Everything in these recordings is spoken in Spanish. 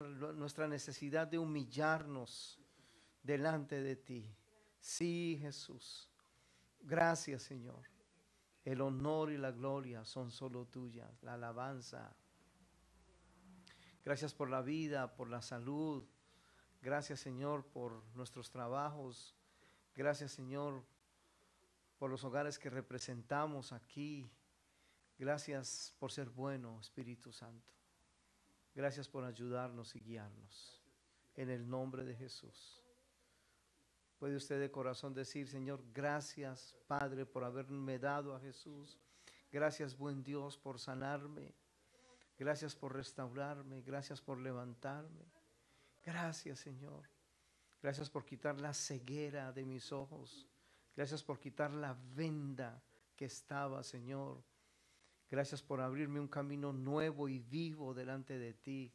nuestra necesidad de humillarnos delante de ti. Sí, Jesús. Gracias, Señor. El honor y la gloria son solo tuyas, la alabanza. Gracias por la vida, por la salud. Gracias, Señor, por nuestros trabajos. Gracias, Señor, por los hogares que representamos aquí. Gracias por ser bueno, Espíritu Santo. Gracias por ayudarnos y guiarnos. En el nombre de Jesús. Puede usted de corazón decir: Señor, gracias, Padre, por haberme dado a Jesús. Gracias, buen Dios, por sanarme. Gracias por restaurarme. Gracias por levantarme. Gracias, Señor. Gracias por quitar la ceguera de mis ojos. Gracias por quitar la venda que estaba, Señor. Gracias por abrirme un camino nuevo y vivo delante de ti.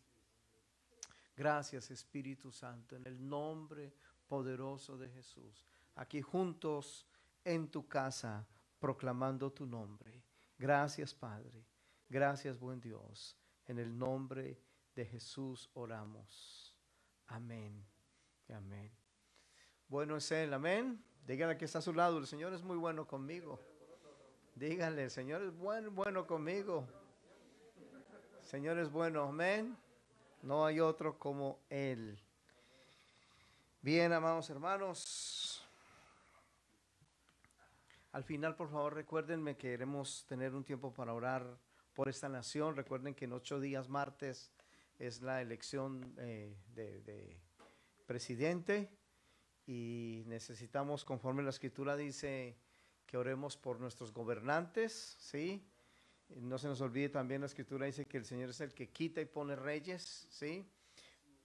Gracias, Espíritu Santo, en el nombre poderoso de Jesús. Aquí juntos en tu casa, proclamando tu nombre. Gracias, Padre. Gracias, buen Dios. En el nombre de Jesús oramos. Amén. Amén. Bueno es Él, amén. Dígale que está a su lado: el Señor es muy bueno conmigo. Díganle: el Señor es bueno conmigo. El Señor es bueno, amén. No hay otro como Él. Bien, amados hermanos. Al final, por favor, recuérdenme que queremos tener un tiempo para orar por esta nación. Recuerden que en 8 días, martes, es la elección de presidente. Y necesitamos, conforme la Escritura dice, que oremos por nuestros gobernantes, ¿sí? No se nos olvide también, la Escritura dice que el Señor es el que quita y pone reyes, ¿sí?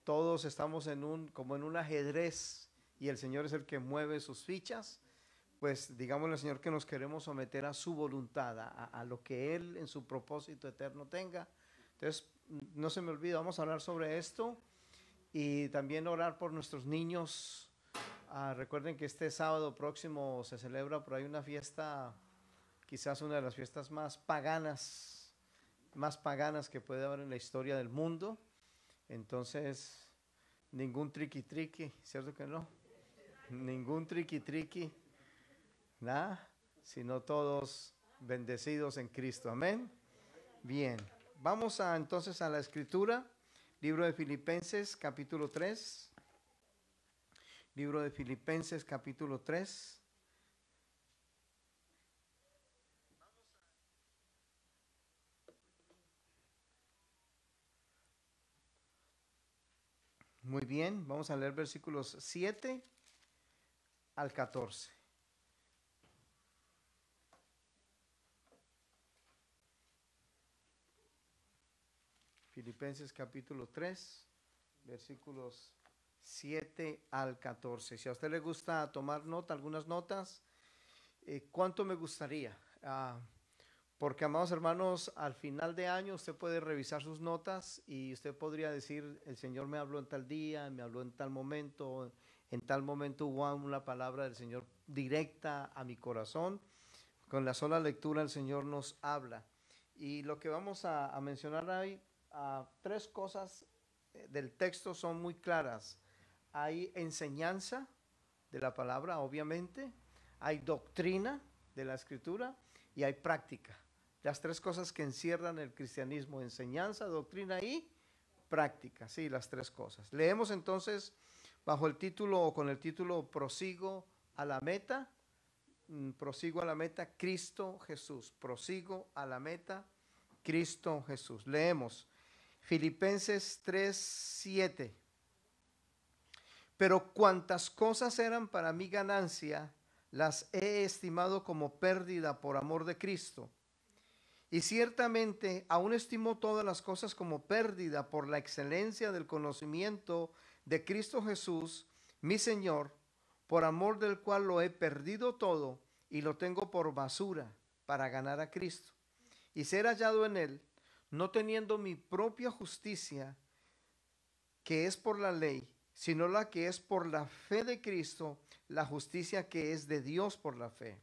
Todos estamos como en un ajedrez, y el Señor es el que mueve sus fichas. Pues digámosle al Señor que nos queremos someter a su voluntad, a lo que Él en su propósito eterno tenga. Entonces, no se me olvide, vamos a hablar sobre esto y también orar por nuestros niños. Recuerden que este sábado próximo se celebra por ahí una fiesta, quizás una de las fiestas más paganas que puede haber en la historia del mundo. Entonces, ningún triqui, ¿cierto que no? Ningún triqui, nada, sino todos bendecidos en Cristo, amén. Bien, vamos entonces a la Escritura, libro de Filipenses, capítulo 3. Libro de Filipenses, capítulo 3. Muy bien, vamos a leer versículos 7 al 14. Filipenses capítulo 3, versículos 7 al 14. Si a usted le gusta tomar nota, algunas notas, ¿cuánto me gustaría? Porque, amados hermanos, al final de año usted puede revisar sus notas y usted podría decir: el Señor me habló en tal día, me habló en tal momento hubo una palabra del Señor directa a mi corazón. Con la sola lectura el Señor nos habla. Y lo que vamos a mencionar hoy, 3 cosas del texto son muy claras. Hay enseñanza de la palabra, obviamente, hay doctrina de la Escritura y hay práctica. Las 3 cosas que encierran el cristianismo: enseñanza, doctrina y práctica. Sí, las 3 cosas. Leemos entonces bajo el título, o con el título: Prosigo a la meta. Prosigo a la meta, Cristo Jesús. Prosigo a la meta, Cristo Jesús. Leemos Filipenses 3:7. Pero cuantas cosas eran para mi ganancia, las he estimado como pérdida por amor de Cristo. Y ciertamente aún estimo todas las cosas como pérdida por la excelencia del conocimiento de Cristo Jesús, mi Señor, por amor del cual lo he perdido todo y lo tengo por basura para ganar a Cristo y ser hallado en Él, no teniendo mi propia justicia, que es por la ley, sino la que es por la fe de Cristo, la justicia que es de Dios por la fe,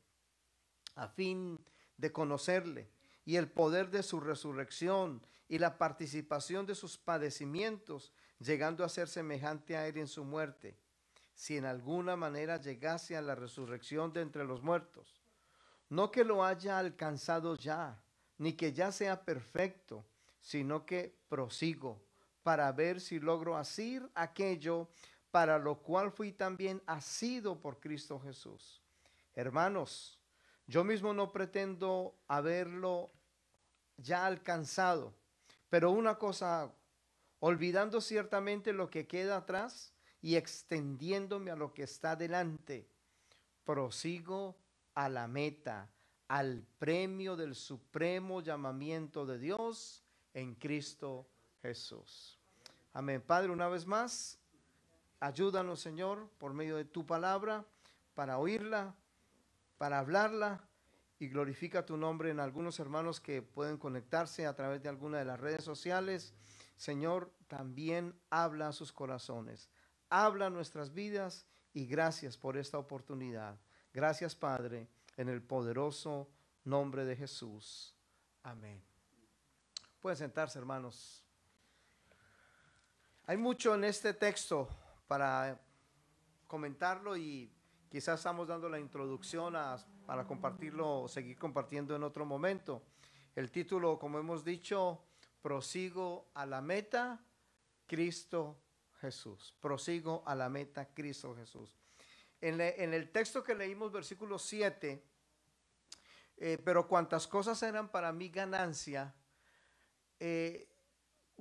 a fin de conocerle y el poder de su resurrección y la participación de sus padecimientos, llegando a ser semejante a él en su muerte, si en alguna manera llegase a la resurrección de entre los muertos. No que lo haya alcanzado ya, ni que ya sea perfecto, sino que prosigo para ver si logro asir aquello para lo cual fui también asido por Cristo Jesús. Hermanos, yo mismo no pretendo haberlo ya alcanzado, pero una cosa hago, olvidando ciertamente lo que queda atrás y extendiéndome a lo que está delante, prosigo a la meta, al premio del supremo llamamiento de Dios en Cristo Jesús. Amén. Padre, una vez más, ayúdanos, Señor, por medio de tu palabra, para oírla, para hablarla, y glorifica tu nombre en algunos hermanos que pueden conectarse a través de alguna de las redes sociales. Señor, también habla a sus corazones, habla a nuestras vidas, y gracias por esta oportunidad. Gracias, Padre, en el poderoso nombre de Jesús. Amén. Pueden sentarse, hermanos. Hay mucho en este texto para comentarlo, y quizás estamos dando la introducción para compartirlo o seguir compartiendo en otro momento. El título, como hemos dicho, prosigo a la meta, Cristo Jesús. Prosigo a la meta, Cristo Jesús. En el texto que leímos, versículo 7, pero cuantas cosas eran para mí ganancia,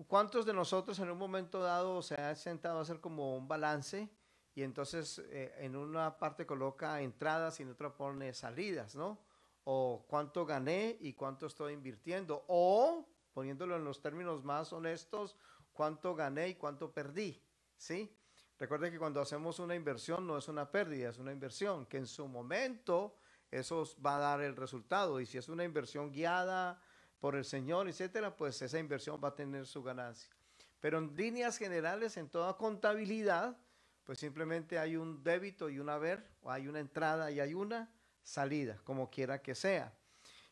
¿cuántos de nosotros en un momento dado se ha sentado a hacer como un balance? Y entonces en una parte coloca entradas y en otra pone salidas, ¿no? O cuánto gané y cuánto estoy invirtiendo. O, poniéndolo en los términos más honestos, cuánto gané y cuánto perdí, ¿sí? Recuerden que cuando hacemos una inversión no es una pérdida, es una inversión, que en su momento eso va a dar el resultado. Y si es una inversión guiada por el Señor, etcétera, pues esa inversión va a tener su ganancia. Pero en líneas generales, en toda contabilidad, pues simplemente hay un débito y un haber, o hay una entrada y hay una salida, como quiera que sea.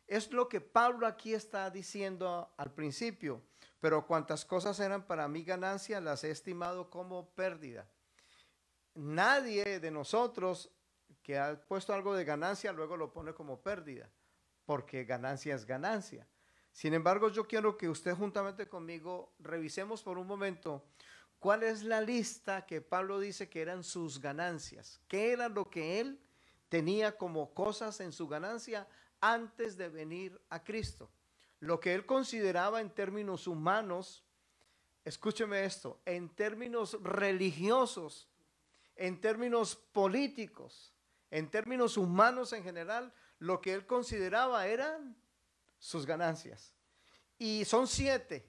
Es lo que Pablo aquí está diciendo al principio. Pero cuantas cosas eran para mí ganancia, las he estimado como pérdida. Nadie de nosotros que ha puesto algo de ganancia luego lo pone como pérdida, porque ganancia es ganancia. Sin embargo, yo quiero que usted juntamente conmigo revisemos por un momento cuál es la lista que Pablo dice que eran sus ganancias. ¿Qué era lo que él tenía como cosas en su ganancia antes de venir a Cristo? Lo que él consideraba en términos humanos, escúcheme esto, en términos religiosos, en términos políticos, en términos humanos en general, lo que él consideraba eran sus ganancias. Y son 7.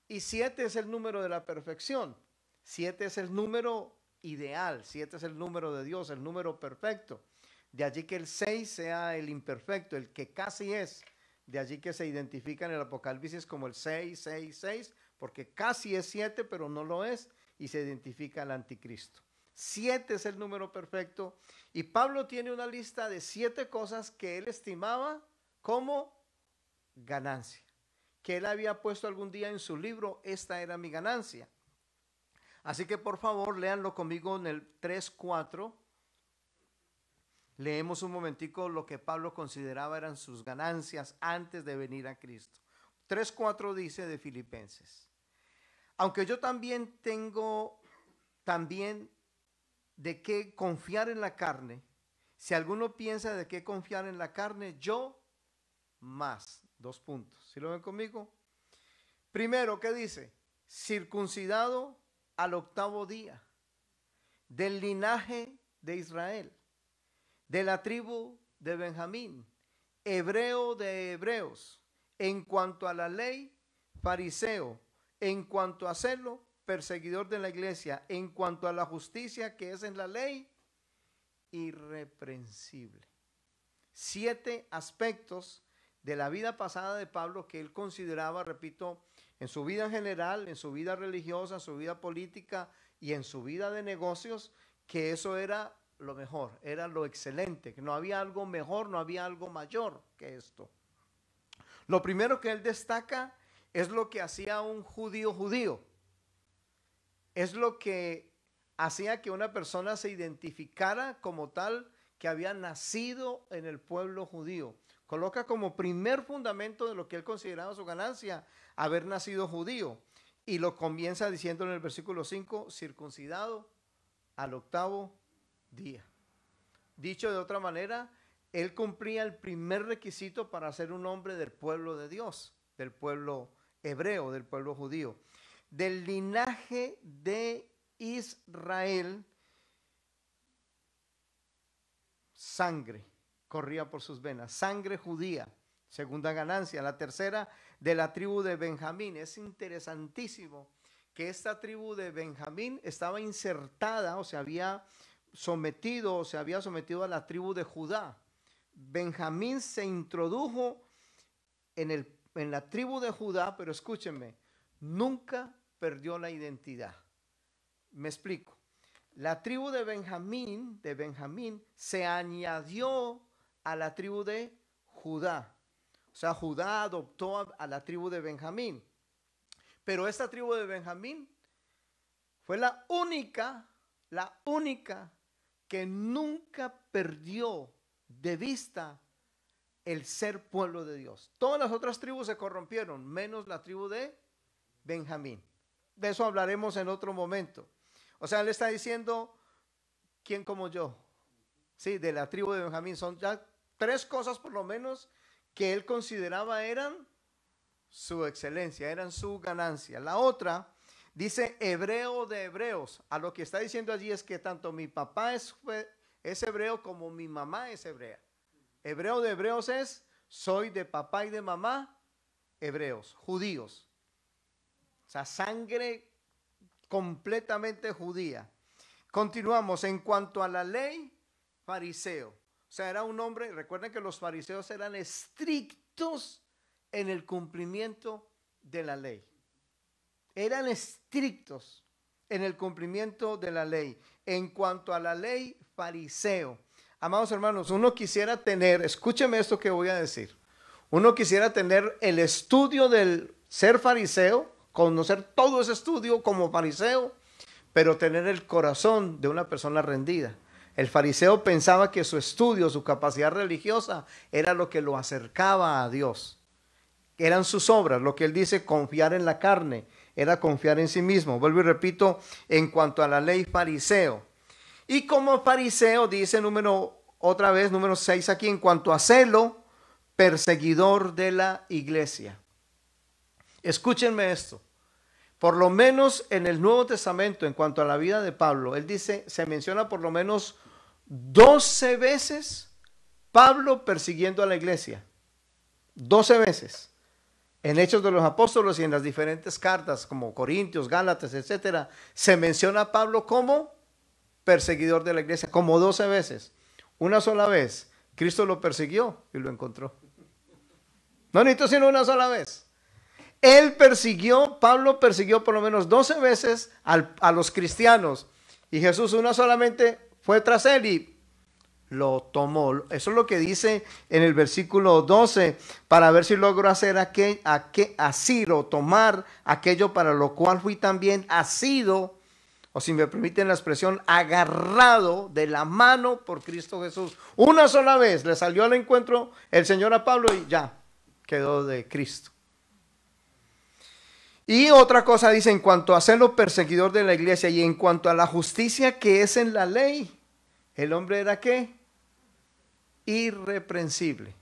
Y 7 es el número de la perfección. 7 es el número ideal. 7 es el número de Dios, el número perfecto. De allí que el 6 sea el imperfecto, el que casi es. De allí que se identifica en el Apocalipsis como el 666, porque casi es 7, pero no lo es, y se identifica al anticristo. 7 es el número perfecto, y Pablo tiene una lista de 7 cosas que él estimaba como ganancia, que él había puesto algún día en su libro. Esta era mi ganancia. Así que por favor léanlo conmigo en el 3:4. Leemos un momentico lo que Pablo consideraba eran sus ganancias antes de venir a Cristo. 3:4 dice de Filipenses: aunque yo también tengo de qué confiar en la carne, si alguno piensa de qué confiar en la carne, yo más. 2 puntos. ¿Sí lo ven conmigo? Primero, ¿qué dice? Circuncidado al 8º día, del linaje de Israel, de la tribu de Benjamín, hebreo de hebreos, en cuanto a la ley, fariseo, en cuanto a celo, perseguidor de la iglesia, en cuanto a la justicia que es en la ley, irreprensible. 7 aspectos de la vida pasada de Pablo que él consideraba, repito, en su vida en general, en su vida religiosa, en su vida política y en su vida de negocios, que eso era lo mejor, era lo excelente, que no había algo mejor, no había algo mayor que esto. Lo primero que él destaca es lo que hacía un judío. es lo que hacía que una persona se identificara como tal que había nacido en el pueblo judío. Coloca como primer fundamento de lo que él consideraba su ganancia, haber nacido judío. Y lo comienza diciendo en el versículo 5, circuncidado al 8º día. Dicho de otra manera, él cumplía el primer requisito para ser un hombre del pueblo de Dios, del pueblo hebreo, del pueblo judío. Del linaje de Israel, sangre corría por sus venas, sangre judía, segunda ganancia. La tercera, de la tribu de Benjamín. Es interesantísimo que esta tribu de Benjamín estaba insertada, o se había sometido a la tribu de Judá. Benjamín se introdujo en la tribu de Judá, pero escúchenme, nunca perdió la identidad. Me explico. La tribu de Benjamín se añadió a la tribu de Judá. O sea, Judá adoptó a la tribu de Benjamín. Pero esta tribu de Benjamín fue la única que nunca perdió de vista el ser pueblo de Dios. Todas las otras tribus se corrompieron, menos la tribu de Benjamín. De eso hablaremos en otro momento. O sea, él está diciendo, ¿quién como yo? Sí, de la tribu de Benjamín. Son ya 3 cosas por lo menos que él consideraba eran su excelencia, eran su ganancia. La otra dice hebreo de hebreos. A lo que está diciendo allí es que tanto mi papá es hebreo como mi mamá es hebrea. Hebreo de hebreos es, soy de papá y de mamá hebreos, judíos. O sea, sangre completamente judía. Continuamos. En cuanto a la ley, fariseo. O sea, era un hombre, recuerden que los fariseos eran estrictos en el cumplimiento de la ley. Eran estrictos en el cumplimiento de la ley. En cuanto a la ley, fariseo. Amados hermanos, uno quisiera tener, escúcheme esto que voy a decir. Uno quisiera tener el estudio del ser fariseo, conocer todo ese estudio como fariseo, pero tener el corazón de una persona rendida. El fariseo pensaba que su estudio, su capacidad religiosa, era lo que lo acercaba a Dios. Eran sus obras, lo que él dice, confiar en la carne, era confiar en sí mismo. Vuelvo y repito, en cuanto a la ley, fariseo. Y como fariseo, dice número 6 aquí, en cuanto a celo, perseguidor de la iglesia. Escúchenme esto. Por lo menos en el Nuevo Testamento, en cuanto a la vida de Pablo, él dice, se menciona por lo menos 12 veces Pablo persiguiendo a la iglesia. 12 veces. En Hechos de los Apóstoles y en las diferentes cartas, como Corintios, Gálatas, etcétera, se menciona a Pablo como perseguidor de la iglesia, como 12 veces. Una sola vez, Cristo lo persiguió y lo encontró. No necesito sino una sola vez. Pablo persiguió por lo menos 12 veces a los cristianos. Y Jesús una solamente fue tras él y lo tomó. Eso es lo que dice en el versículo 12, para ver si logro hacer asir o tomar aquello para lo cual fui también asido, o si me permiten la expresión, agarrado de la mano por Cristo Jesús. Una sola vez le salió al encuentro el Señor a Pablo y ya quedó de Cristo. Y otra cosa dice, en cuanto a serlo perseguidor de la iglesia y en cuanto a la justicia que es en la ley, el hombre era ¿qué? Irreprensible.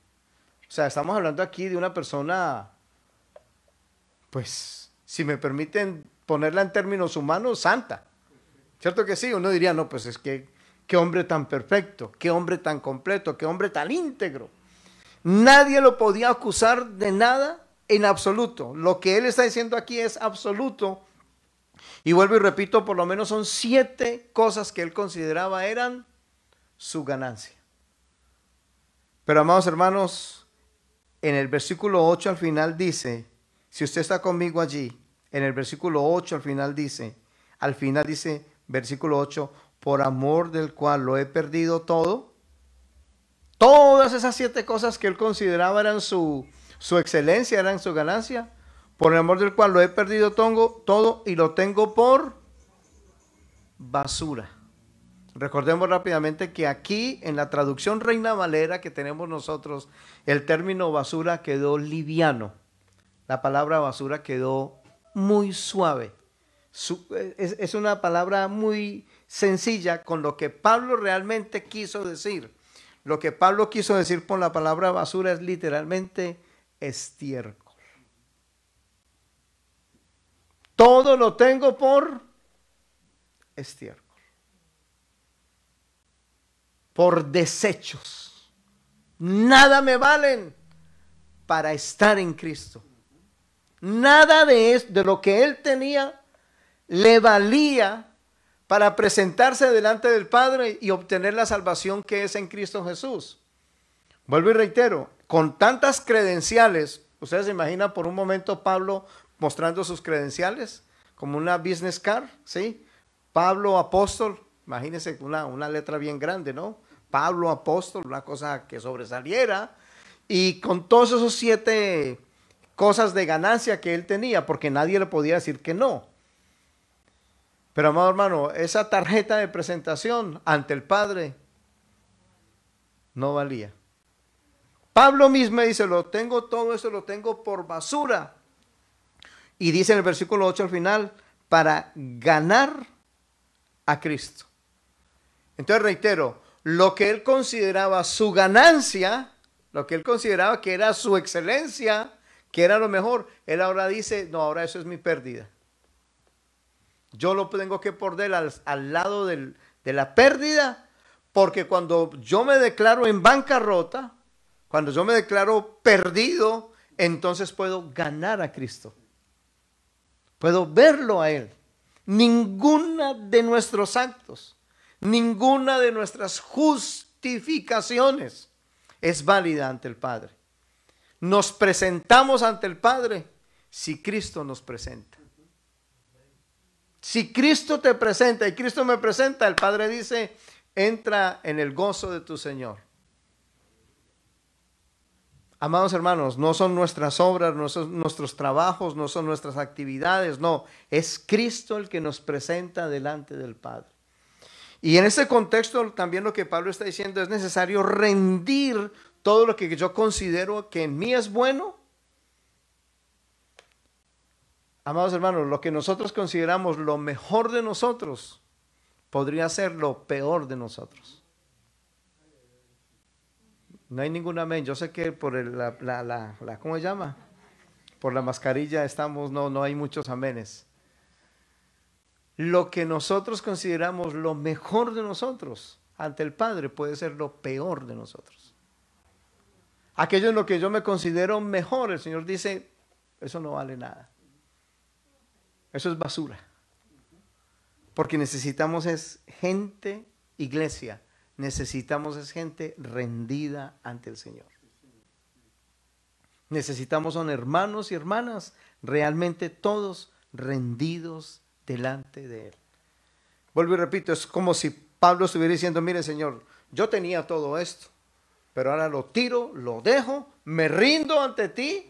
O sea, estamos hablando aquí de una persona, pues, si me permiten ponerla en términos humanos, santa. ¿Cierto que sí? Uno diría, no, pues es que, qué hombre tan perfecto, qué hombre tan completo, qué hombre tan íntegro. Nadie lo podía acusar de nada en absoluto. Lo que él está diciendo aquí es absoluto. Y vuelvo y repito, por lo menos son 7 cosas que él consideraba eran su ganancia. Pero amados hermanos, en el versículo 8 al final dice, si usted está conmigo allí, en el versículo 8 al final dice, versículo 8, por amor del cual lo he perdido todo. Todas esas 7 cosas que él consideraba eran su excelencia, eran su ganancia, por el amor del cual lo he perdido todo y lo tengo por basura. Recordemos rápidamente que aquí en la traducción Reina Valera que tenemos nosotros, el término basura quedó liviano. La palabra basura quedó muy suave. Es una palabra muy sencilla con lo que Pablo realmente quiso decir. Lo que Pablo quiso decir por la palabra basura es literalmente estiércol. Todo lo tengo por estiércol. Por desechos. Nada me valen para estar en Cristo. Nada de lo que él tenía le valía para presentarse delante del Padre y obtener la salvación que es en Cristo Jesús. Vuelvo y reitero, con tantas credenciales, ustedes se imaginan por un momento Pablo mostrando sus credenciales como una business card, ¿sí? Pablo apóstol, imagínense una letra bien grande, ¿no? Pablo apóstol, una cosa que sobresaliera, y con todos esos 7 cosas de ganancia que él tenía, porque nadie le podía decir que no. Pero amado hermano, esa tarjeta de presentación ante el Padre no valía. Pablo mismo dice, todo eso lo tengo por basura. Y dice en el versículo 8 al final, para ganar a Cristo. Entonces reitero, lo que él consideraba su ganancia, lo que él consideraba que era su excelencia, que era lo mejor, él ahora dice, no, ahora eso es mi pérdida. Yo lo tengo que poner al lado de la pérdida, porque cuando yo me declaro en bancarrota, cuando yo me declaro perdido, entonces puedo ganar a Cristo. Puedo verlo a Él. Ninguna de nuestros actos, ninguna de nuestras justificaciones es válida ante el Padre. Nos presentamos ante el Padre si Cristo nos presenta. Si Cristo te presenta y Cristo me presenta, el Padre dice, entra en el gozo de tu Señor. Amados hermanos, no son nuestras obras, no son nuestros trabajos, no son nuestras actividades, no, es Cristo el que nos presenta delante del Padre. Y en ese contexto también lo que Pablo está diciendo es necesario rendir todo lo que yo considero que en mí es bueno. Amados hermanos, lo que nosotros consideramos lo mejor de nosotros podría ser lo peor de nosotros. No hay ningún amén. Yo sé que por ¿cómo se llama? Por la mascarilla estamos, no hay muchos amenes. Lo que nosotros consideramos lo mejor de nosotros ante el Padre puede ser lo peor de nosotros. Aquello en lo que yo me considero mejor, el Señor dice, eso no vale nada. Eso es basura. Porque necesitamos es gente, iglesia, necesitamos es gente rendida ante el Señor. Necesitamos son hermanos y hermanas, realmente todos rendidos delante de Él. Vuelvo y repito, es como si Pablo estuviera diciendo, mire Señor, yo tenía todo esto, pero ahora lo tiro, lo dejo, me rindo ante ti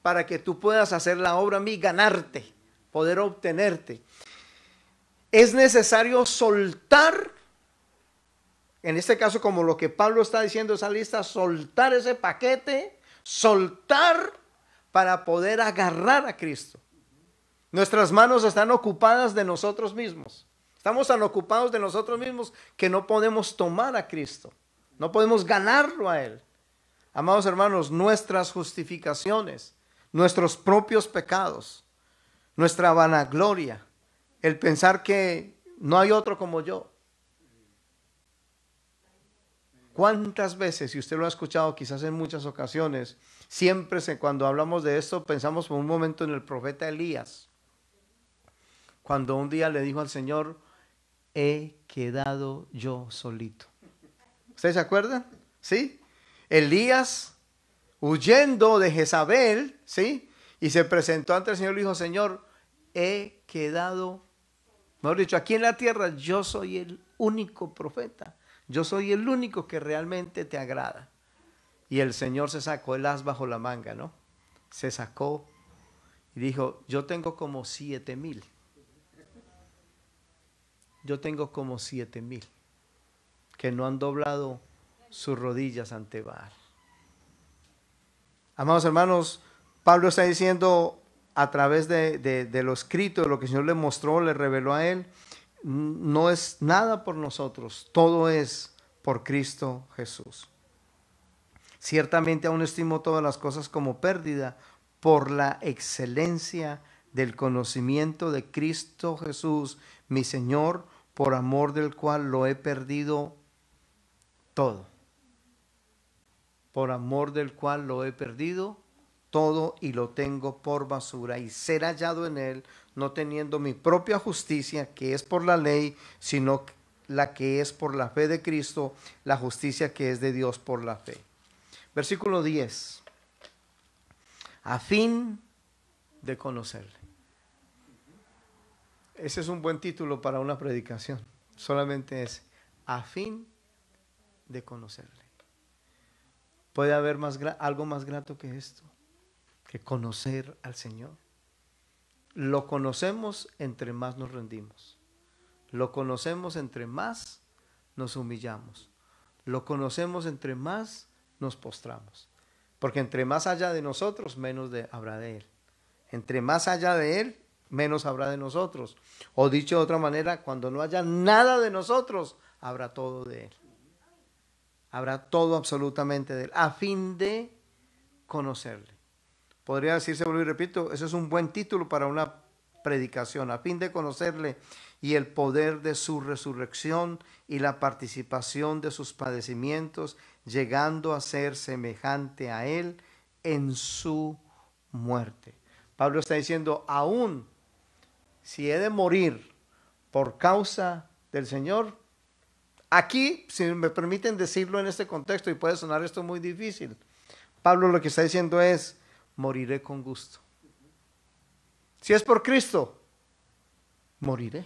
para que tú puedas hacer la obra a mí, ganarte, poder obtenerte. Es necesario soltar, en este caso como lo que Pablo está diciendo esa lista, soltar ese paquete, soltar para poder agarrar a Cristo. Nuestras manos están ocupadas de nosotros mismos. Estamos tan ocupados de nosotros mismos que no podemos tomar a Cristo. No podemos ganarlo a Él. Amados hermanos, nuestras justificaciones, nuestros propios pecados, nuestra vanagloria, el pensar que no hay otro como yo. ¿Cuántas veces, y usted lo ha escuchado quizás en muchas ocasiones, siempre cuando hablamos de esto pensamos por un momento en el profeta Elías, cuando un día le dijo al Señor, he quedado yo solito. ¿Ustedes se acuerdan? ¿Sí? Elías huyendo de Jezabel, ¿sí? Y se presentó ante el Señor y dijo, Señor, he quedado, mejor dicho, aquí en la tierra yo soy el único profeta. Yo soy el único que realmente te agrada. Y el Señor se sacó el as bajo la manga, ¿no? Se sacó y dijo, yo tengo como 7,000. yo tengo como 7,000 que no han doblado sus rodillas ante Baal. Amados hermanos, Pablo está diciendo a través de lo escrito, de lo que el Señor le mostró, le reveló a él, no es nada por nosotros, todo es por Cristo Jesús. Ciertamente aún estimo todas las cosas como pérdida por la excelencia del conocimiento de Cristo Jesús, mi Señor, por amor del cual lo he perdido todo. Por amor del cual lo he perdido todo y lo tengo por basura, y ser hallado en él, no teniendo mi propia justicia, que es por la ley, sino la que es por la fe de Cristo, la justicia que es de Dios por la fe. Versículo 10. A fin de conocerle. Ese es un buen título para una predicación. Solamente es a fin de conocerle. ¿Puede haber algo más grato que esto? Que conocer al Señor. Lo conocemos entre más nos rendimos. Lo conocemos entre más nos humillamos. Lo conocemos entre más nos postramos. Porque entre más haya de nosotros, menos habrá de Él. Entre más haya de Él, menos habrá de nosotros. O dicho de otra manera, cuando no haya nada de nosotros, habrá todo de Él. Habrá todo absolutamente de Él, a fin de conocerle. Podría decirse, vuelvo y repito, ese es un buen título para una predicación, a fin de conocerle y el poder de su resurrección y la participación de sus padecimientos, llegando a ser semejante a Él en su muerte. Pablo está diciendo, aún si he de morir por causa del Señor, aquí, si me permiten decirlo en este contexto, y puede sonar esto muy difícil, Pablo lo que está diciendo es, moriré con gusto. Si es por Cristo, moriré.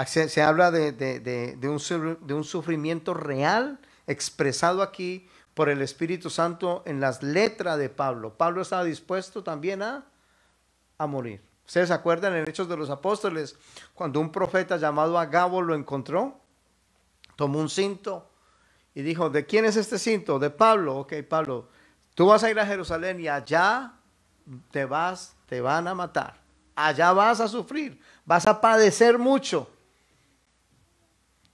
Se habla de un sufrimiento real expresado aquí por el Espíritu Santo en las letras de Pablo. Pablo estaba dispuesto también a morir. ¿Ustedes se acuerdan en Hechos de los Apóstoles cuando un profeta llamado Agabo lo encontró? Tomó un cinto y dijo, ¿de quién es este cinto? De Pablo. Ok, Pablo, tú vas a ir a Jerusalén y allá te van a matar. Allá vas a sufrir, vas a padecer mucho.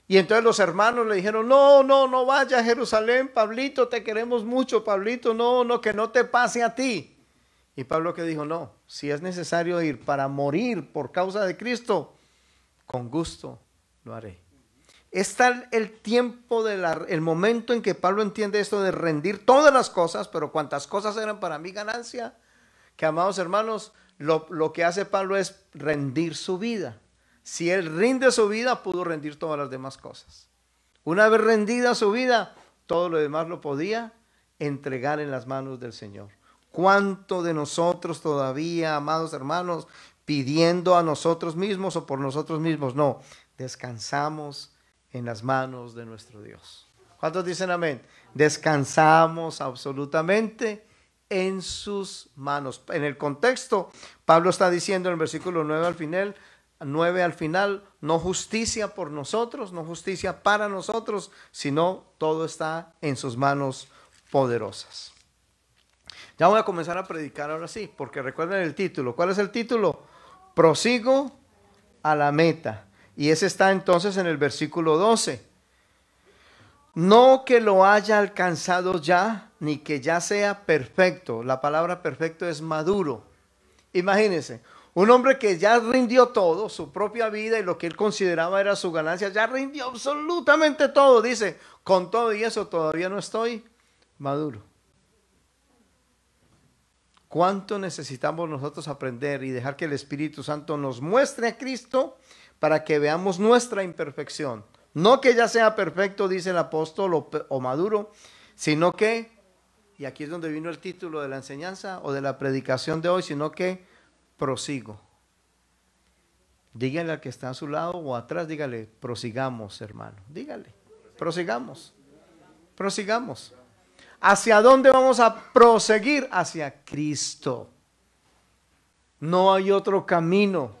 Y entonces los hermanos le dijeron, no vaya a Jerusalén, Pablito, te queremos mucho, Pablito, no, que no te pase a ti. Y Pablo que dijo, no, si es necesario ir para morir por causa de Cristo, con gusto lo haré. Está el tiempo, el momento en que Pablo entiende esto de rendir todas las cosas, pero cuantas cosas eran para mí ganancia, que amados hermanos, lo que hace Pablo es rendir su vida. Si él rinde su vida, pudo rendir todas las demás cosas. Una vez rendida su vida, todo lo demás lo podía entregar en las manos del Señor. ¿Cuánto de nosotros todavía, amados hermanos, pidiendo a nosotros mismos o por nosotros mismos? No, descansamos en las manos de nuestro Dios. ¿Cuántos dicen amén? Descansamos absolutamente en sus manos. En el contexto, Pablo está diciendo en el versículo 9 al final, no justicia por nosotros, no justicia para nosotros, sino todo está en sus manos poderosas. Ya voy a comenzar a predicar ahora sí, porque recuerden el título. ¿Cuál es el título? Prosigo a la meta. Y ese está entonces en el versículo 12. No que lo haya alcanzado ya, ni que ya sea perfecto. La palabra perfecto es maduro. Imagínense, un hombre que ya rindió todo, su propia vida y lo que él consideraba era su ganancia, ya rindió absolutamente todo. Dice, con todo y eso todavía no estoy maduro. ¿Cuánto necesitamos nosotros aprender y dejar que el Espíritu Santo nos muestre a Cristo para que veamos nuestra imperfección? No que ya sea perfecto, dice el apóstol, o maduro, sino que, y aquí es donde vino el título de la enseñanza o de la predicación de hoy, sino que prosigo. Dígale al que está a su lado o atrás, dígale, prosigamos, hermano. Dígale, prosigamos. Prosigamos. ¿Hacia dónde vamos a proseguir? Hacia Cristo. No hay otro camino.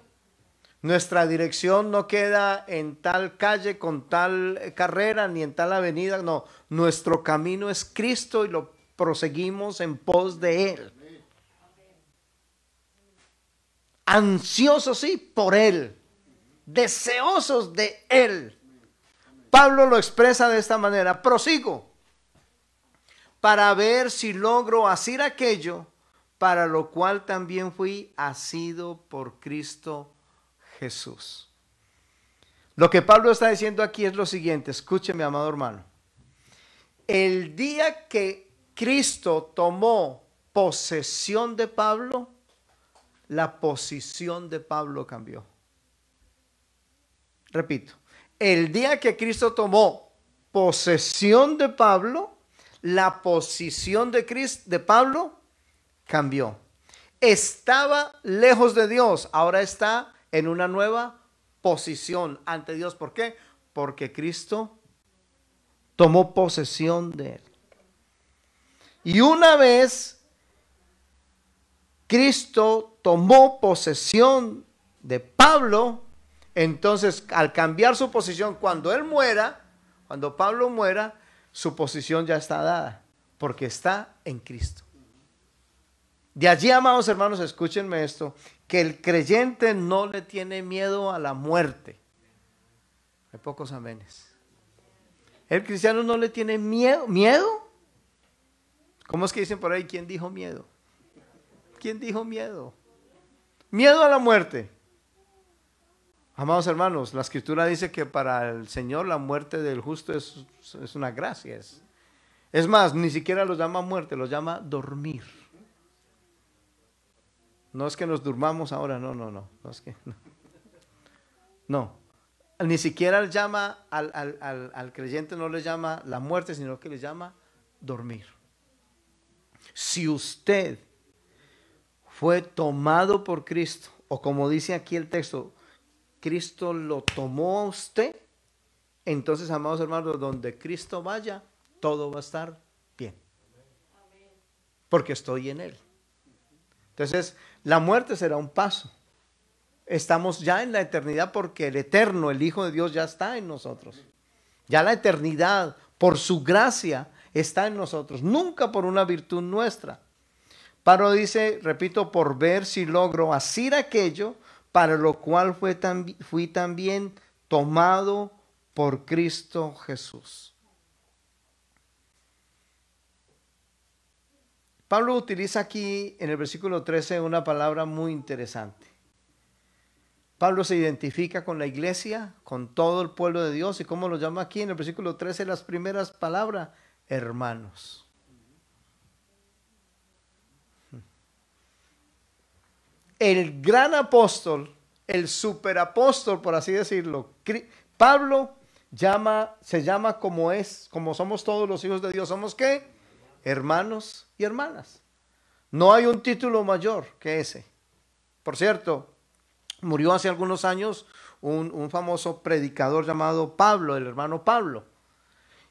Nuestra dirección no queda en tal calle con tal carrera ni en tal avenida. No, nuestro camino es Cristo y lo proseguimos en pos de Él. Ansiosos, sí, por Él. Deseosos de Él. Pablo lo expresa de esta manera: prosigo para ver si logro hacer aquello para lo cual también fui asido por Cristo Jesús. Lo que Pablo está diciendo aquí es lo siguiente, escúcheme, amado hermano. El día que Cristo tomó posesión de Pablo, la posición de Pablo cambió. Repito, el día que Cristo tomó posesión de Pablo, la posición de Pablo cambió. Estaba lejos de Dios, ahora está en una nueva posición ante Dios. ¿Por qué? Porque Cristo tomó posesión de él. Y una vez Cristo tomó posesión de Pablo, entonces al cambiar su posición, cuando él muera, cuando Pablo muera, su posición ya está dada, porque está en Cristo. De allí, amados hermanos, escúchenme esto, que el creyente no le tiene miedo a la muerte. Hay pocos amenes. El cristiano no le tiene miedo. ¿Miedo? ¿Cómo es que dicen por ahí? ¿Quién dijo miedo? ¿Quién dijo miedo? Miedo a la muerte. Amados hermanos, la escritura dice que para el Señor la muerte del justo es una gracia. Es más, ni siquiera lo llama muerte, lo llama dormir. No es que nos durmamos ahora, no es que, no. Ni siquiera llama al creyente, no le llama la muerte, sino que le llama dormir. Si usted fue tomado por Cristo, o como dice aquí el texto, Cristo lo tomó a usted, entonces, amados hermanos, donde Cristo vaya, todo va a estar bien. Porque estoy en Él. Entonces, la muerte será un paso. Estamos ya en la eternidad porque el eterno, el Hijo de Dios, ya está en nosotros. Ya la eternidad, por su gracia, está en nosotros. Nunca por una virtud nuestra. Pablo dice, repito, por ver si logro hacer aquello para lo cual fui también tomado por Cristo Jesús. Pablo utiliza aquí en el versículo 13 una palabra muy interesante. Pablo se identifica con la iglesia, con todo el pueblo de Dios. ¿Y cómo lo llama aquí en el versículo 13? Las primeras palabras, hermanos. El gran apóstol, el superapóstol, por así decirlo, Pablo se llama como somos todos los hijos de Dios. ¿Somos qué? Hermanos y hermanas. No hay un título mayor que ese. Por cierto, murió hace algunos años un famoso predicador llamado Pablo, el hermano Pablo.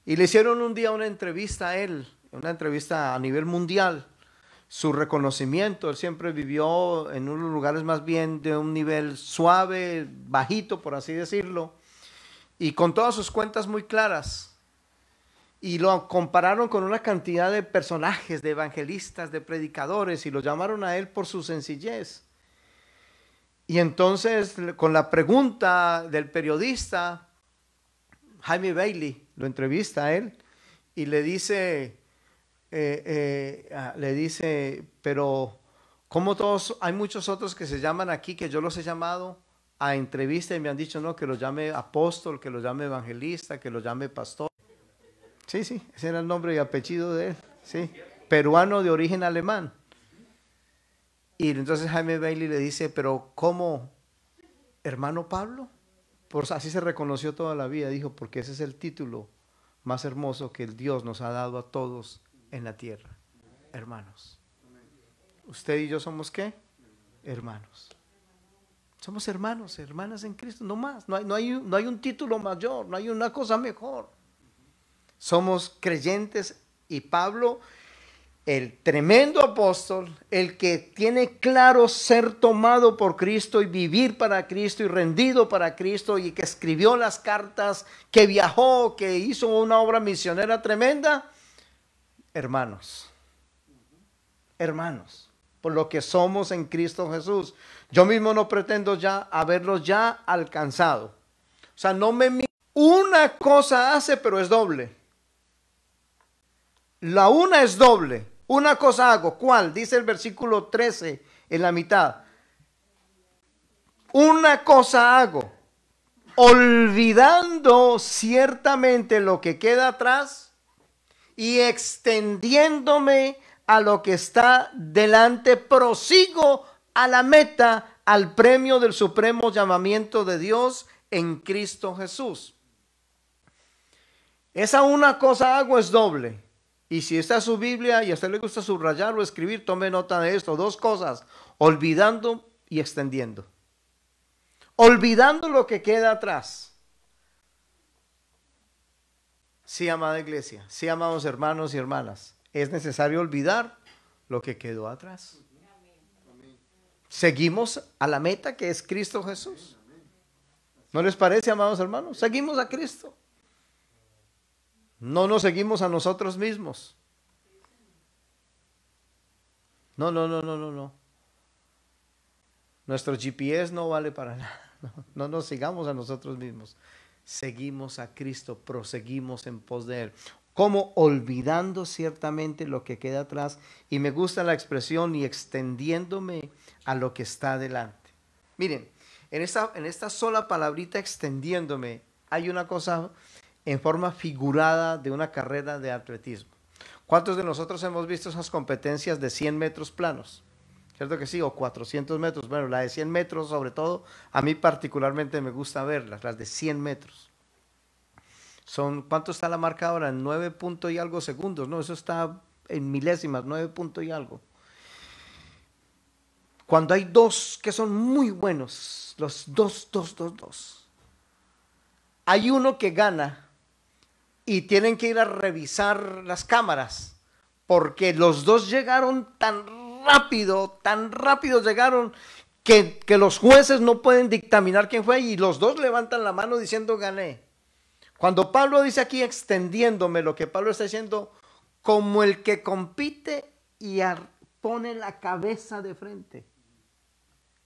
Y le hicieron un día una entrevista a él, una entrevista a nivel mundial. Su reconocimiento, él siempre vivió en unos lugares más bien de un nivel suave, bajito, por así decirlo, y con todas sus cuentas muy claras. Y lo compararon con una cantidad de personajes, de evangelistas, de predicadores, y lo llamaron a él por su sencillez. Y entonces, con la pregunta del periodista, Jaime Bailey lo entrevista a él y le dice, pero como todos, hay muchos otros que se llaman aquí, que yo los he llamado a entrevista y me han dicho, no, que lo llame apóstol, que lo llame evangelista, que lo llame pastor. Sí, ese era el nombre y apellido de él, sí, peruano de origen alemán. Y entonces Jaime Bailey le dice, pero ¿cómo, hermano Pablo? Pues así se reconoció toda la vida, dijo, porque ese es el título más hermoso que el Dios nos ha dado a todos en la tierra, hermanos. ¿Usted y yo somos qué? Hermanos. Somos hermanos, hermanas en Cristo, no más, no hay un título mayor, no hay una cosa mejor. Somos creyentes y Pablo el tremendo apóstol, el que tiene claro ser tomado por Cristo y vivir para Cristo y rendido para Cristo y que escribió las cartas, que viajó, que hizo una obra misionera tremenda. Hermanos, hermanos, por lo que somos en Cristo Jesús. Yo mismo no pretendo ya haberlos ya alcanzado. O sea, no me... Una cosa hace, pero es doble. La una es doble. Una cosa hago. ¿Cuál? Dice el versículo 13 en la mitad. Una cosa hago. Olvidando ciertamente lo que queda atrás y extendiéndome a lo que está delante, prosigo a la meta, al premio del supremo llamamiento de Dios en Cristo Jesús. Esa una cosa hago es doble. Y si está su Biblia y a usted le gusta subrayar o escribir, tome nota de esto. Dos cosas, olvidando y extendiendo. Olvidando lo que queda atrás. Sí, amada iglesia, sí, amados hermanos y hermanas, es necesario olvidar lo que quedó atrás. Seguimos a la meta que es Cristo Jesús. ¿No les parece, amados hermanos? Seguimos a Cristo. No nos seguimos a nosotros mismos. No. Nuestro GPS no vale para nada. No nos sigamos a nosotros mismos. Seguimos a Cristo, proseguimos en pos de Él. Como olvidando ciertamente lo que queda atrás. Y me gusta la expresión y extendiéndome a lo que está delante. Miren, en esta sola palabrita extendiéndome, hay una cosa en forma figurada de una carrera de atletismo. ¿Cuántos de nosotros hemos visto esas competencias de 100 metros planos? ¿Cierto que sí? O 400 metros. Bueno, la de 100 metros sobre todo, a mí particularmente me gusta verlas, las de 100 metros. ¿Cuánto está la marca ahora? En 9 puntos y algo segundos, ¿no? Eso está en milésimas, 9 puntos y algo. Cuando hay dos que son muy buenos, los dos. Hay uno que gana y tienen que ir a revisar las cámaras porque los dos llegaron tan rápido llegaron que los jueces no pueden dictaminar quién fue y los dos levantan la mano diciendo gané. Cuando Pablo dice aquí extendiéndome, lo que Pablo está diciendo, como el que compite y pone la cabeza de frente.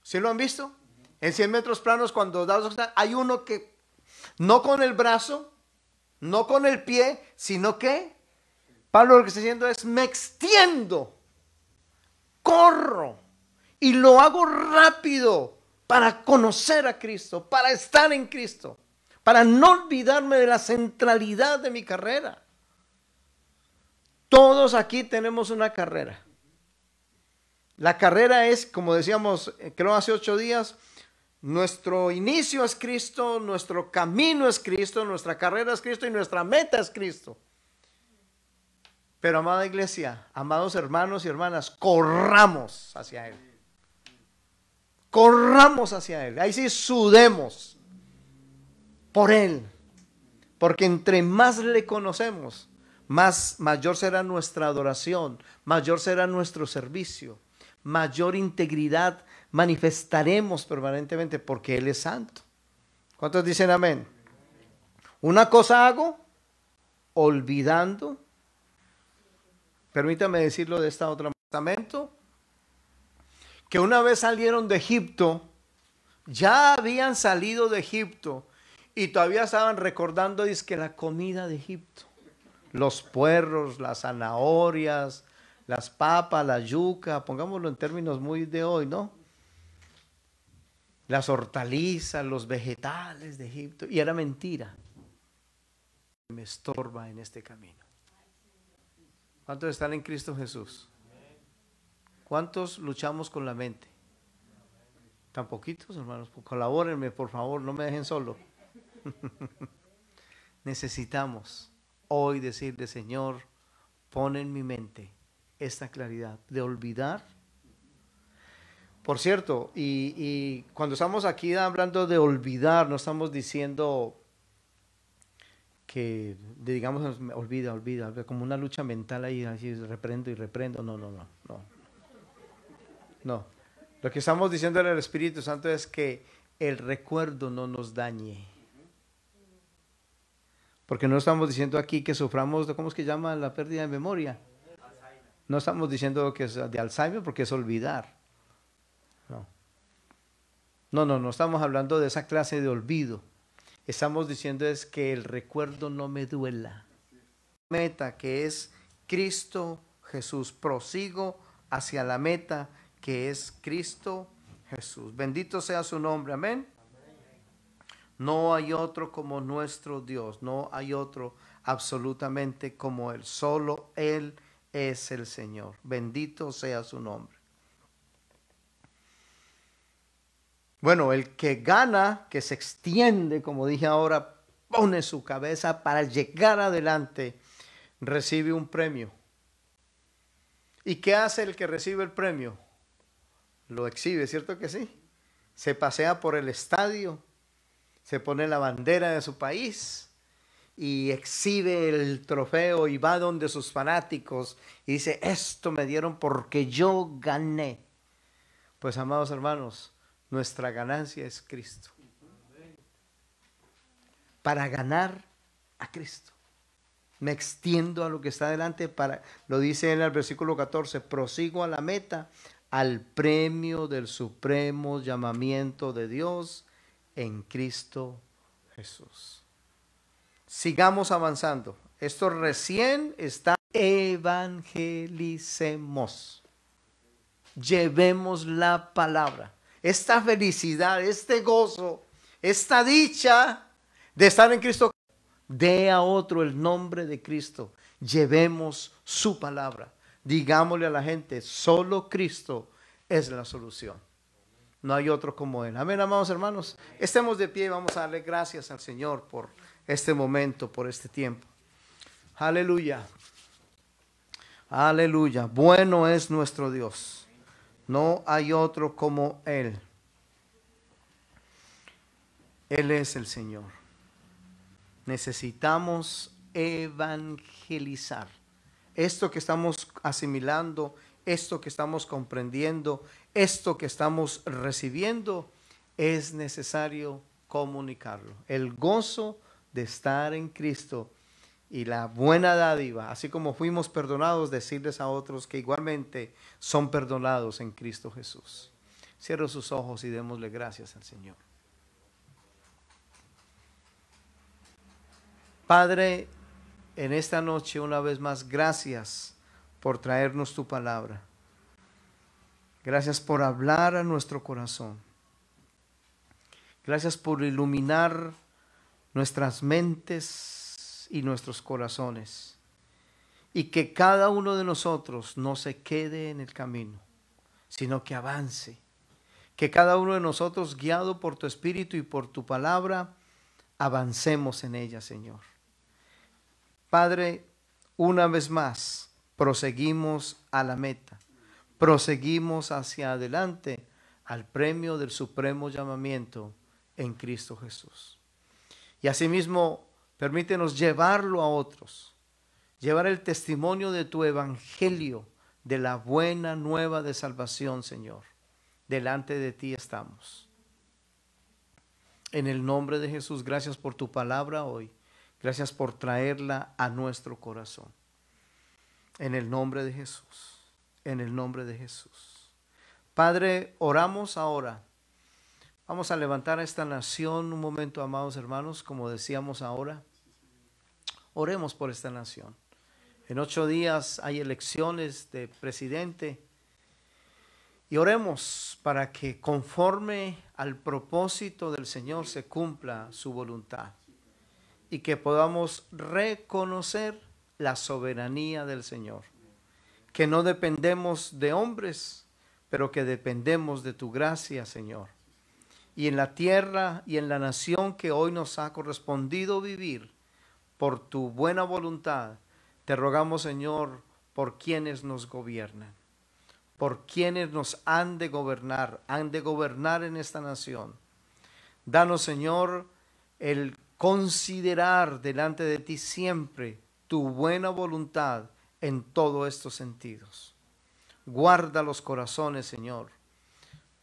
¿Sí lo han visto? En 100 metros planos cuando hay uno que no con el brazo, no con el pie, sino que Pablo lo que está diciendo es me extiendo, corro y lo hago rápido para conocer a Cristo, para estar en Cristo, para no olvidarme de la centralidad de mi carrera. Todos aquí tenemos una carrera. La carrera es, como decíamos, creo hace 8 días, nuestro inicio es Cristo, nuestro camino es Cristo, nuestra carrera es Cristo y nuestra meta es Cristo. Pero amada iglesia, amados hermanos y hermanas, corramos hacia Él. Corramos hacia Él. Ahí sí sudemos por Él. Porque entre más le conocemos, mayor será nuestra adoración, mayor será nuestro servicio, mayor integridad manifestaremos permanentemente porque Él es santo. ¿Cuántos dicen amén? Una cosa hago, olvidando. Permítame decirlo de esta otra testamento, que una vez salieron de Egipto, ya habían salido de Egipto y todavía estaban recordando dizque la comida de Egipto, los puerros, las zanahorias, las papas, la yuca, pongámoslo en términos muy de hoy, ¿no? Las hortalizas, los vegetales de Egipto, y era mentira. Me estorba en este camino. ¿Cuántos están en Cristo Jesús? ¿Cuántos luchamos con la mente? ¿Tan poquitos, hermanos? Colabórenme, por favor, no me dejen solo. Necesitamos hoy decirle, Señor, pon en mi mente esta claridad de olvidar. Por cierto, y cuando estamos aquí hablando de olvidar, no estamos diciendo digamos, olvida, como una lucha mental ahí, así reprendo y reprendo. No. No. Lo que estamos diciendo en el Espíritu Santo es que el recuerdo no nos dañe. Porque no estamos diciendo aquí que suframos, ¿cómo es que llama la pérdida de memoria? No estamos diciendo que es de Alzheimer porque es olvidar. No estamos hablando de esa clase de olvido. Estamos diciendo es que el recuerdo no me duela. Meta que es Cristo Jesús. Prosigo hacia la meta que es Cristo Jesús. Bendito sea su nombre. Amén. No hay otro como nuestro Dios. No hay otro absolutamente como Él. Solo Él es el Señor. Bendito sea su nombre. Bueno, el que gana, que se extiende, como dije ahora, pone su cabeza para llegar adelante, recibe un premio. ¿Y qué hace el que recibe el premio? Lo exhibe, ¿cierto que sí? Se pasea por el estadio, se pone la bandera de su país y exhibe el trofeo y va donde sus fanáticos y dice, esto me dieron porque yo gané. Pues, amados hermanos, nuestra ganancia es Cristo. Para ganar a Cristo. Me extiendo a lo que está delante, lo dice en el versículo 14, prosigo a la meta, al premio del supremo llamamiento de Dios en Cristo Jesús. Sigamos avanzando. Esto recién está. Evangelicemos. Llevemos la palabra. Esta felicidad, este gozo, esta dicha de estar en Cristo, dé a otro el nombre de Cristo. Llevemos su palabra. Digámosle a la gente, solo Cristo es la solución. No hay otro como Él. Amén, amados hermanos. Estemos de pie y vamos a darle gracias al Señor por este momento, por este tiempo. Aleluya. Aleluya. Bueno es nuestro Dios. No hay otro como Él. Él es el Señor. Necesitamos evangelizar. Esto que estamos asimilando, esto que estamos comprendiendo, esto que estamos recibiendo, es necesario comunicarlo. El gozo de estar en Cristo y la buena dádiva, así como fuimos perdonados, decirles a otros que igualmente son perdonados en Cristo Jesús. Cierre sus ojos y démosle gracias al Señor. Padre, en esta noche una vez más, gracias por traernos tu palabra. Gracias por hablar a nuestro corazón. Gracias por iluminar nuestras mentes y nuestros corazones. Y que cada uno de nosotros no se quede en el camino, sino que avance. Que cada uno de nosotros, guiado por tu Espíritu y por tu palabra, avancemos en ella, Señor. Padre, una vez más, proseguimos a la meta. Proseguimos hacia adelante al premio del supremo llamamiento en Cristo Jesús. Y asimismo, permítenos llevarlo a otros. Llevar el testimonio de tu evangelio, de la buena nueva de salvación, Señor. Delante de ti estamos. En el nombre de Jesús, gracias por tu palabra hoy. Gracias por traerla a nuestro corazón. En el nombre de Jesús. En el nombre de Jesús. Padre, oramos ahora. Vamos a levantar a esta nación un momento, amados hermanos, como decíamos ahora. Oremos por esta nación. En 8 días hay elecciones de presidente. Y oremos para que conforme al propósito del Señor se cumpla su voluntad. Y que podamos reconocer la soberanía del Señor. Que no dependemos de hombres, pero que dependemos de tu gracia, Señor. Y en la tierra y en la nación que hoy nos ha correspondido vivir, por tu buena voluntad, te rogamos, Señor, por quienes nos gobiernan. Por quienes nos han de gobernar en esta nación. Danos, Señor, el considerar delante de ti siempre tu buena voluntad en todos estos sentidos. Guarda los corazones, Señor.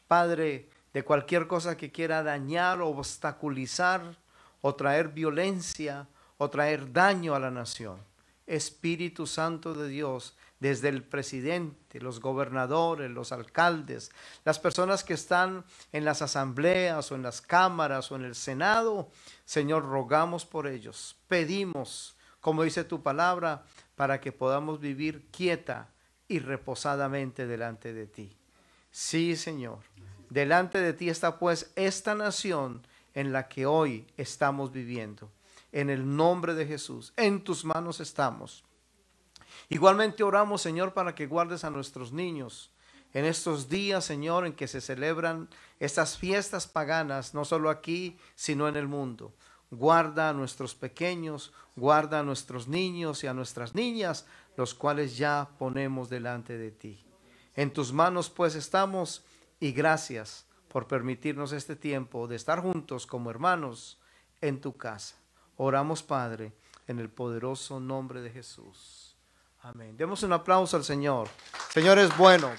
Padre, de cualquier cosa que quiera dañar o obstaculizar o traer violencia o traer daño a la nación. Espíritu Santo de Dios, desde el presidente, los gobernadores, los alcaldes, las personas que están en las asambleas o en las cámaras o en el Senado, Señor, rogamos por ellos, pedimos, como dice tu palabra, para que podamos vivir quieta y reposadamente delante de ti. Sí, Señor, delante de ti está pues esta nación en la que hoy estamos viviendo. En el nombre de Jesús, en tus manos estamos. Igualmente oramos, Señor, para que guardes a nuestros niños en estos días, Señor, en que se celebran estas fiestas paganas, no solo aquí, sino en el mundo. Guarda a nuestros pequeños, guarda a nuestros niños y a nuestras niñas, los cuales ya ponemos delante de ti. En tus manos pues estamos, y gracias por permitirnos este tiempo de estar juntos como hermanos en tu casa. Oramos, Padre, en el poderoso nombre de Jesús. Amén. Demos un aplauso al Señor. Señor es bueno.